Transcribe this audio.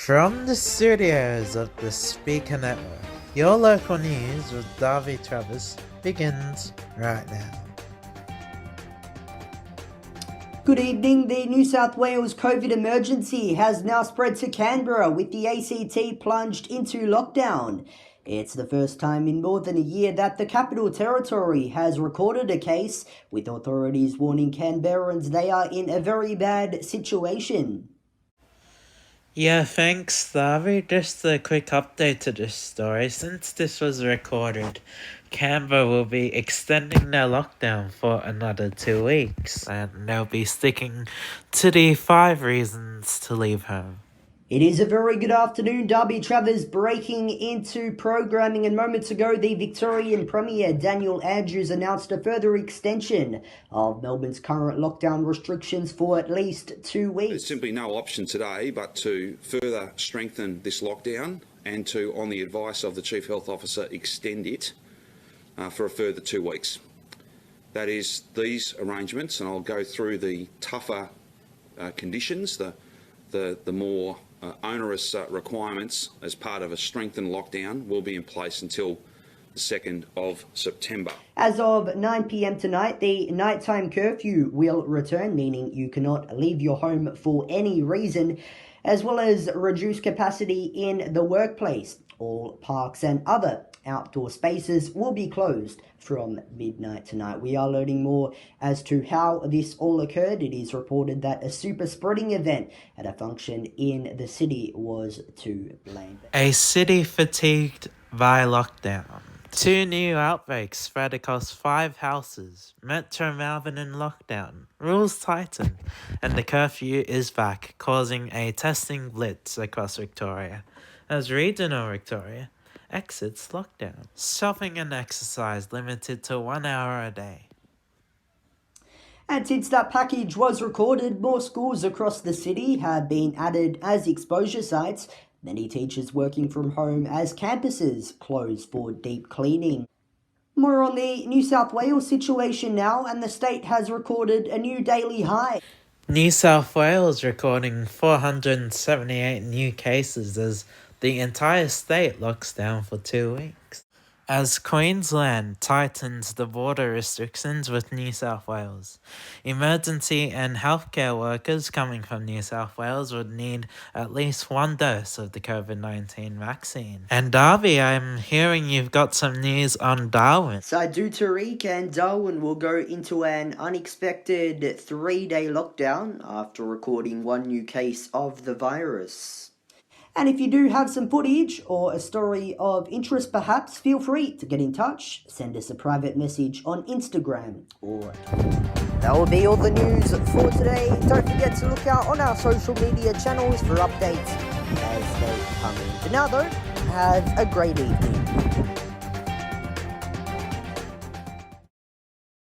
From the studios of the Speaker Network, your local news with Darby Travis begins right now. Good evening. The New South Wales COVID emergency has now spread to Canberra, with the ACT plunged into lockdown. It's the first time in more than a year that the Capital Territory has recorded a case, with authorities warning Canberrans they are in a very bad situation. Yeah, thanks, Darby. Just a quick update to this story. Since this was recorded, Canberra will be extending their lockdown for another 2 weeks, and they'll be sticking to the 5 reasons to leave home. It is a very good afternoon. Darby Travers breaking into programming, and moments ago the Victorian Premier Daniel Andrews announced a further extension of Melbourne's current lockdown restrictions for at least 2 weeks. There's simply no option today but to further strengthen this lockdown and to, on the advice of the Chief Health Officer, extend it for a further 2 weeks. That is, these arrangements, and I'll go through the tougher conditions, the more onerous requirements as part of a strengthened lockdown will be in place until the 2nd of September. As of 9 p.m. tonight, the nighttime curfew will return, meaning you cannot leave your home for any reason, as well as reduced capacity in the workplace. All parks and other outdoor spaces will be closed from midnight tonight. We are learning more as to how this all occurred. It is reported that a super spreading event at a function in the city was to blame. A city fatigued by lockdown. 2 new outbreaks spread across 5 houses. Metro Melbourne in lockdown. Rules tighten, and the curfew is back, causing a testing blitz across Victoria, as regional Victoria exits lockdown. Shopping and exercise limited to 1 hour a day. And since that package was recorded, more schools across the city have been added as exposure sites. Many teachers working from home as campuses close for deep cleaning. More on the New South Wales situation now, and the state has recorded a new daily high. New South Wales recording 478 new cases as the entire state locks down for 2 weeks, as Queensland tightens the border restrictions with New South Wales. Emergency and healthcare workers coming from New South Wales would need at least 1 dose of the COVID-19 vaccine. And Darby, I'm hearing you've got some news on Darwin. So I do, Tariq, and Darwin will go into an unexpected 3-day lockdown after recording 1 new case of the virus. And if you do have some footage or a story of interest perhaps, feel free to get in touch. Send us a private message on Instagram or that will be all the news for today. Don't forget to look out on our social media channels for updates as they come in. For now though, have a great evening.